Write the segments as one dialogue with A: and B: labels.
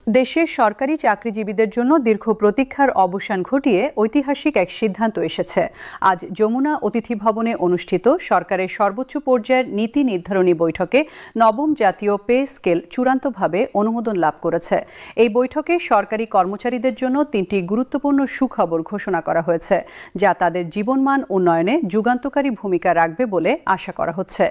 A: দেশের সরকারি চাকরিজীবীদের জন্য দীর্ঘ প্রতীক্ষার অবসান ঘটিয়ে ঐতিহাসিক এক সিদ্ধান্ত এসেছে। আজ যমুনা অতিথি ভবনে অনুষ্ঠিত সরকারের সর্বোচ্চ পর্যায়ের নীতি নির্ধারণী বৈঠকে নবম জাতীয় পে স্কেল চূড়ান্তভাবে অনুমোদন লাভ করেছে। এই বৈঠকে সরকারি কর্মচারীদের জন্য 3টি গুরুত্বপূর্ণ সুখবর ঘোষণা করা হয়েছে, যা তাদের জীবনমান উন্নয়নে যুগান্তকারী ভূমিকা রাখবে বলে আশা করা হচ্ছে।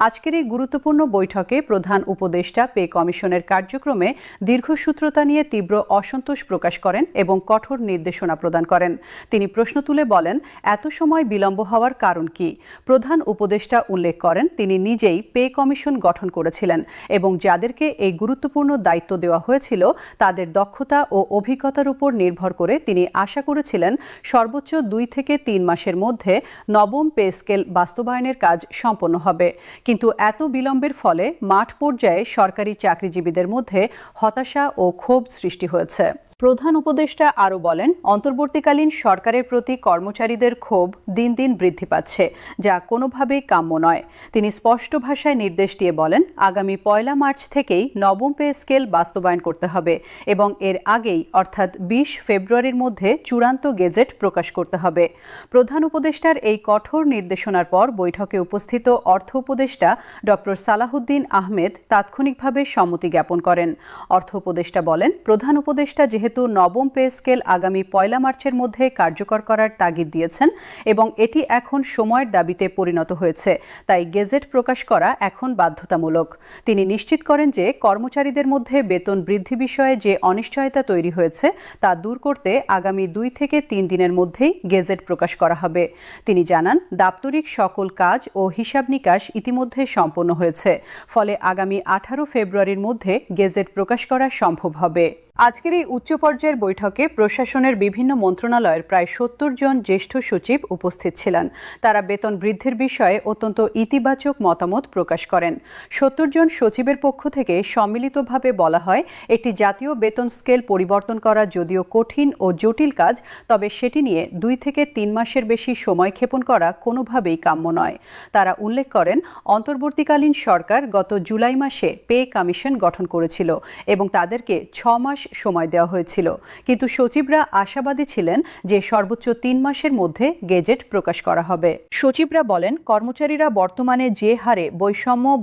A: আজকের এই গুরুত্বপূর্ণ বৈঠকে প্রধান উপদেষ্টা পে কমিশনের কার্যক্রমে দীর্ঘসূত্র নিয়ে তীব্র অসন্তোষ প্রকাশ করেন এবং কঠোর নির্দেশনা প্রদান করেন। তিনি প্রশ্ন তুলে বলেন, এত সময় বিলম্ব হওয়ার কারণ কি? প্রধান উপদেষ্টা উল্লেখ করেন, তিনি নিজেই পে কমিশন গঠন করেছিলেন এবং যাদেরকে এই গুরুত্বপূর্ণ দায়িত্ব দেওয়া হয়েছিল তাদের দক্ষতা ও অভিজ্ঞতার উপর নির্ভর করে তিনি আশা করেছিলেন সর্বোচ্চ 2 থেকে 3 মাসের মধ্যে নবম পে স্কেল বাস্তবায়নের কাজ সম্পন্ন হবে। কিন্তু এত বিলম্বের ফলে মাঠ পর্যায়ে সরকারি চাকরিজীবীদের মধ্যে হতাশা ও ক্ষোভ সৃষ্টি হয়েছে। প্রধান উপদেষ্টা আরও বলেন, অন্তর্বর্তীকালীন সরকারের প্রতি কর্মচারীদের ক্ষোভ দিন দিন বৃদ্ধি পাচ্ছে, যা কোনোভাবেই কাম্য নয়। তিনি স্পষ্ট ভাষায় নির্দেশ দিয়ে বলেন, আগামী 1 মার্চ থেকেই নবম পে স্কেল বাস্তবায়ন করতে হবে এবং এর আগেই অর্থাৎ 20 ফেব্রুয়ারির মধ্যে চূড়ান্ত গেজেট প্রকাশ করতে হবে। প্রধান উপদেষ্টার এই কঠোর নির্দেশনার পর বৈঠকে উপস্থিত অর্থ উপদেষ্টা ডক্টর সালাহউদ্দিন আহমেদ তাৎক্ষণিকভাবে সম্মতি জ্ঞাপন করেন। অর্থ উপদেষ্টা বলেন, প্রধান উপদেষ্টা যেহেতু নবম পে স্কেল আগামী 1 মার্চের মধ্যে কার্যকর করার তাগিদ দিয়েছেন এবং এটি এখন সময়ের দাবিতে পরিণত হয়েছে, তাই গেজেট প্রকাশ করা এখন বাধ্যতামূলক। তিনি নিশ্চিত করেন যে কর্মচারীদের মধ্যে বেতন বৃদ্ধি বিষয়ে যে অনিশ্চয়তা তৈরি হয়েছে তা দূর করতে আগামী 2 থেকে 3 দিনের মধ্যেই গেজেট প্রকাশ করা হবে। তিনি জানান, দাপ্তরিক সকল কাজ ও হিসাব নিকাশ ইতিমধ্যে সম্পন্ন হয়েছে, ফলে আগামী 18 ফেব্রুয়ারির মধ্যে গেজেট প্রকাশ করা সম্ভব হবে। আজকের এই উচ্চ পর্যায়ের বৈঠকে প্রশাসনের বিভিন্ন মন্ত্রণালয়ের প্রায় 70 জন জ্যেষ্ঠ সচিব উপস্থিত ছিলেন। তারা বেতন বৃদ্ধির বিষয়ে অত্যন্ত ইতিবাচক মতামত প্রকাশ করেন। 70 জন সচিবের পক্ষ থেকে সম্মিলিতভাবে বলা হয়, একটি জাতীয় বেতন স্কেল পরিবর্তন করা যদিও কঠিন ও জটিল কাজ, তবে সেটি নিয়ে 2 থেকে 3 মাসের বেশি সময় ক্ষেপণ করা কোনোভাবেই কাম্য নয়। তারা উল্লেখ করেন, অন্তর্বর্তীকালীন সরকার গত জুলাই মাসে পে কমিশন গঠন করেছিল এবং তাদেরকে 6 মাস সময় দেওয়া হয়েছিল, কিন্তু সচিবরা আশাবাদী ছিলেন যে সর্বোচ্চ 3 মাসের মধ্যে গেজেট প্রকাশ করা হবে। সচিবরা বলেন, কর্মচারীরা বর্তমানে যে হারে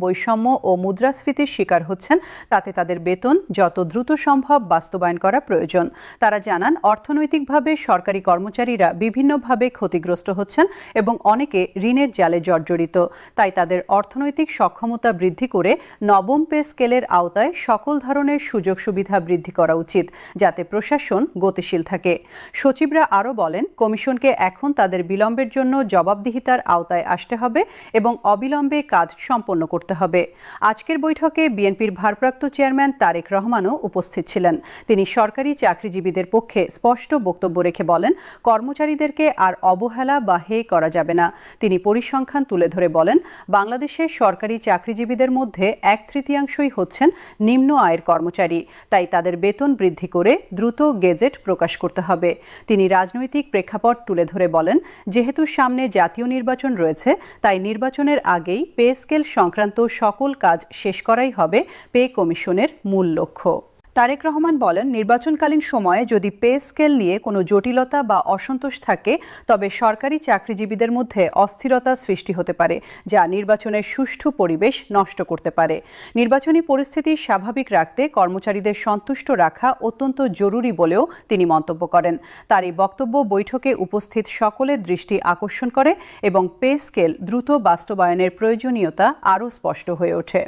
A: বৈষম্য ও মুদ্রাস্ফীতির শিকার হচ্ছেন, তাতে তাদের বেতন যত দ্রুত সম্ভব বাস্তবায়ন করা প্রয়োজন। তারা জানান, অর্থনৈতিকভাবে সরকারি কর্মচারীরা বিভিন্নভাবে ক্ষতিগ্রস্ত হচ্ছেন এবং অনেকে ঋণের জালে জর্জরিত, তাই তাদের অর্থনৈতিক সক্ষমতা বৃদ্ধি করে নবম পে স্কেলের আওতায় সকল ধরনের সুযোগ সুবিধা বৃদ্ধি করা উচিত, যাতে প্রশাসন গতিশীল থাকে। সচিবরা আরও বলেন, কমিশনকে এখন তাদের বিলম্বের জন্য জবাবদিহিতার আওতায় আসতে হবে এবং অবিলম্বে কাজ সম্পন্ন করতে হবে। আজকের বৈঠকে বিএনপির ভারপ্রাপ্ত চেয়ারম্যান তারেক রহমানও উপস্থিত ছিলেন। তিনি সরকারি চাকরিজীবীদের পক্ষে স্পষ্ট বক্তব্য রেখে বলেন, কর্মচারীদেরকে আর অবহেলা বা হেয় করা যাবে না। তিনি পরিসংখ্যান তুলে ধরে বলেন, বাংলাদেশের সরকারি চাকরিজীবীদের মধ্যে 1/3 হচ্ছেন নিম্ন আয়ের কর্মচারী, তাই তাদের বেতন বৃদ্ধি করে দ্রুত গেজেট প্রকাশ করতে হবে। তিনি রাজনৈতিক প্রেক্ষাপট তুলে ধরে বলেন, যেহেতু সামনে জাতীয় নির্বাচন রয়েছে, তাই নির্বাচনের আগেই পে স্কেল সংক্রান্ত সকল কাজ শেষ করাই হবে পে কমিশনের মূল লক্ষ্য। তারেক রহমান বলেন, নির্বাচনকালীন সময়ে যদি পে স্কেল নিয়ে কোনো জটিলতা বা অসন্তোষ থাকে, তবে সরকারি চাকরিজীবীদের মধ্যে অস্থিরতা সৃষ্টি হতে পারে, যা নির্বাচনের সুষ্ঠু পরিবেশ নষ্ট করতে পারে। নির্বাচনী পরিস্থিতি স্বাভাবিক রাখতে কর্মচারীদের সন্তুষ্ট রাখা অত্যন্ত জরুরি বলেও তিনি মন্তব্য করেন। তার এই বক্তব্য বৈঠকে উপস্থিত সকলের দৃষ্টি আকর্ষণ করে এবং পে স্কেল দ্রুত বাস্তবায়নের প্রয়োজনীয়তা আরও স্পষ্ট হয়ে ওঠে।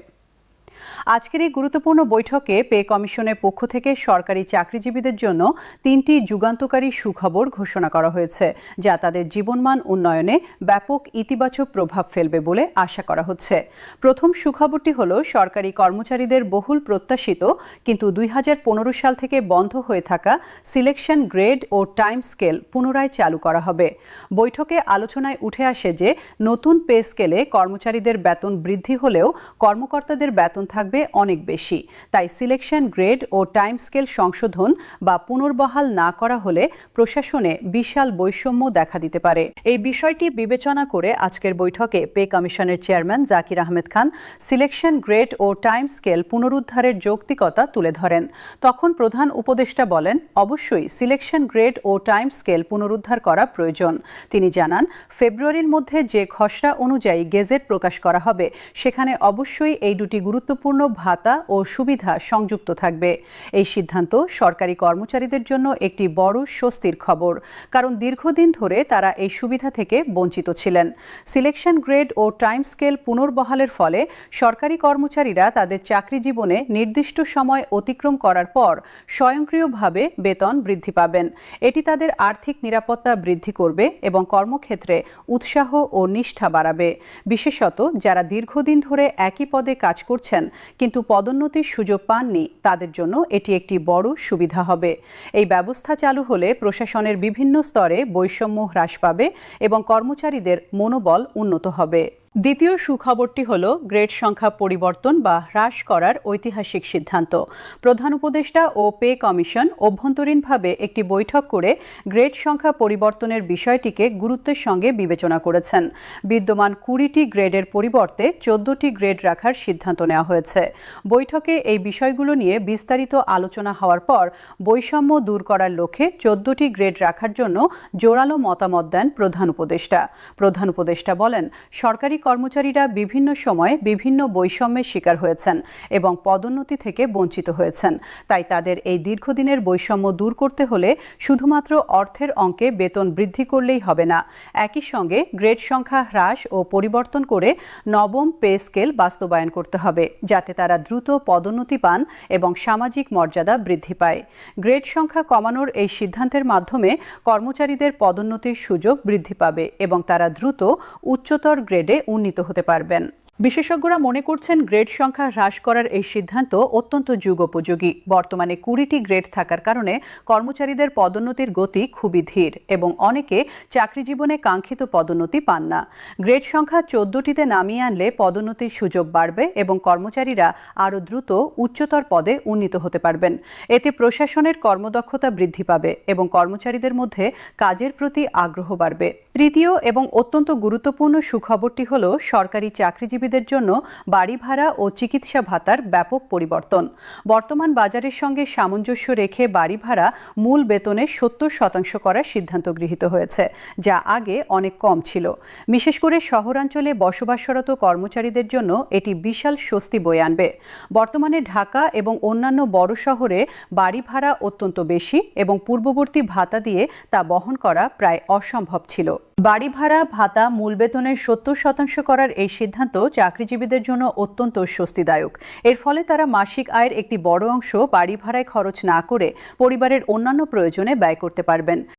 A: আজকের এই গুরুত্বপূর্ণ বৈঠকে পে কমিশনের পক্ষ থেকে সরকারি চাকরিজীবীদের জন্য 3টি যুগান্তকারী সুখবর ঘোষণা করা হয়েছে, যা তাদের জীবনমান উন্নয়নে ব্যাপক ইতিবাচক প্রভাব ফেলবে বলে আশা করা হচ্ছে। প্রথম সুখবরটি হল, সরকারি কর্মচারীদের বহুল প্রত্যাশিত কিন্তু 2015 সাল থেকে বন্ধ হয়ে থাকা সিলেকশন গ্রেড ও টাইম স্কেল পুনরায় চালু করা হবে। বৈঠকে আলোচনায় উঠে আসে যে নতুন পে স্কেলে কর্মচারীদের বেতন বৃদ্ধি হলেও কর্মকর্তাদের বেতন থাকবে অনেক বেশি। তাই সিলেকশন গ্রেড ও টাইম স্কেল সংশোধন বা পুনর্বহাল না করা হলে প্রশাসনে বিশাল বৈষম্য দেখা দিতে পারে। এই বিষয়টি বিবেচনা করে আজকের বৈঠকে পে কমিশনের chairman Zakir Ahmed Khan selection grade ও টাইম স্কেল পুনরুদ্ধারের যৌক্তিকতা তুলে ধরেন। তখন প্রধান উপদেষ্টা বলেন, অবশ্যই সিলেকশন গ্রেড ও টাইম স্কেল পুনরুদ্ধার করা প্রয়োজন। তিনি জানান, ফেব্রুয়ারির মধ্যে যে খসড়া অনুযায়ী গেজেট প্রকাশ করা হবে সেখানে অবশ্যই এই দুটি গুরুত্বপূর্ণ ভাতা ও সুবিধা সংযুক্ত থাকবে। এই সিদ্ধান্ত সরকারি কর্মচারীদের জন্য একটি বড় স্বস্তির খবর, কারণ দীর্ঘদিন ধরে তারা এই সুবিধা থেকে বঞ্চিত ছিলেন। সিলেকশন গ্রেড ও টাইম স্কেল পুনর্বহালের ফলে সরকারি কর্মচারীরা তাদের চাকরি জীবনে নির্দিষ্ট সময় অতিক্রম করার পর স্বয়ংক্রিয়ভাবে বেতন বৃদ্ধি পাবেন। এটি তাদের আর্থিক নিরাপত্তা বৃদ্ধি করবে এবং কর্মক্ষেত্রে উৎসাহ ও নিষ্ঠা বাড়াবে। বিশেষত যারা দীর্ঘদিন ধরে একই পদে কাজ করছেন কিন্তু পদোন্নতির সুযোগ পাননি, তাদের জন্য এটি একটি বড় সুবিধা হবে। এই ব্যবস্থা চালু হলে প্রশাসনের বিভিন্ন স্তরে বৈষম্য হ্রাস পাবে এবং কর্মচারীদের মনোবল উন্নত হবে। দ্বিতীয় সুখবরটি হল গ্রেড সংখ্যা পরিবর্তন বা হ্রাস করার ঐতিহাসিক সিদ্ধান্ত। প্রধান উপদেষ্টা ও পে কমিশন অভ্যন্তরীণভাবে একটি বৈঠক করে গ্রেড সংখ্যা পরিবর্তনের বিষয়টিকে গুরুত্বের সঙ্গে বিবেচনা করেছেন। বিদ্যমান 20টি গ্রেডের পরিবর্তে 14টি গ্রেড রাখার সিদ্ধান্ত নেওয়া হয়েছে। বৈঠকে এই বিষয়গুলো নিয়ে বিস্তারিত আলোচনা হওয়ার পর বৈষম্য দূর করার লক্ষ্যে 14টি গ্রেড রাখার জন্য জোরালো মতামত দেন প্রধান উপদেষ্টা। প্রধান উপদেষ্টা বলেন, সরকারি কর্মচারীরা বিভিন্ন সময়ে বিভিন্ন বৈষম্যের শিকার হয়েছেন এবং পদোন্নতি থেকে বঞ্চিত হয়েছেন। তাই তাদের এই দীর্ঘদিনের বৈষম্য দূর করতে হলে শুধুমাত্র অর্থের অঙ্কে বেতন বৃদ্ধি করলেই হবে না, একই সঙ্গে গ্রেড সংখ্যা হ্রাস ও পরিবর্তন করে নবম পে স্কেল বাস্তবায়ন করতে হবে, যাতে তারা দ্রুত পদোন্নতি পান এবং সামাজিক মর্যাদা বৃদ্ধি পায়। গ্রেড সংখ্যা কমানোর এই সিদ্ধান্তের মাধ্যমে কর্মচারীদের পদোন্নতির সুযোগ বৃদ্ধি পাবে এবং তারা দ্রুত উচ্চতর গ্রেডে উন্নীত হতে পারবেন। বিশেষজ্ঞরা মনে করছেন, গ্রেড সংখ্যা হ্রাস করার এই সিদ্ধান্ত অত্যন্ত যুগোপযোগী। বর্তমানে 20টি গ্রেড থাকার কারণে কর্মচারীদের পদোন্নতির গতি খুবই ধীর এবং অনেকে চাকরি জীবনে কাঙ্ক্ষিত পদোন্নতি পান না। গ্রেড সংখ্যা 14টিতে নামিয়ে আনলে পদোন্নতির সুযোগ বাড়বে এবং কর্মচারীরা আরও দ্রুত উচ্চতর পদে উন্নীত হতে পারবেন। এতে প্রশাসনের কর্মদক্ষতা বৃদ্ধি পাবে এবং কর্মচারীদের মধ্যে কাজের প্রতি আগ্রহ বাড়বে। তৃতীয় এবং অত্যন্ত গুরুত্বপূর্ণ সুখবরটি হল সরকারি চাকরিজীবীদের জন্য বাড়ি ভাড়া ও চিকিৎসা ভাতার ব্যাপক পরিবর্তন। বর্তমান বাজারের সঙ্গে সামঞ্জস্য রেখে বাড়ি ভাড়া মূল বেতনের 70% করার সিদ্ধান্ত গৃহীত হয়েছে, যা আগে অনেক কম ছিল। বিশেষ করে শহরাঞ্চলে বসবাসরত কর্মচারীদের জন্য এটি বিশাল স্বস্তি বয়ে আনবে। বর্তমানে ঢাকা এবং অন্যান্য বড় শহরে বাড়ি ভাড়া অত্যন্ত বেশি এবং পূর্ববর্তী ভাতা দিয়ে তা বহন করা প্রায় অসম্ভব ছিল। বাড়ি ভাড়া ভাতা মূল বেতনের 70% করার এই সিদ্ধান্ত চাকরিজীবীদের জন্য অত্যন্ত স্বস্তিদায়ক। এর ফলে তারা মাসিক আয়ের একটি বড় অংশ বাড়ি ভাড়ায় খরচ না করে পরিবারের অন্যান্য প্রয়োজনে ব্যয় করতে পারবেন।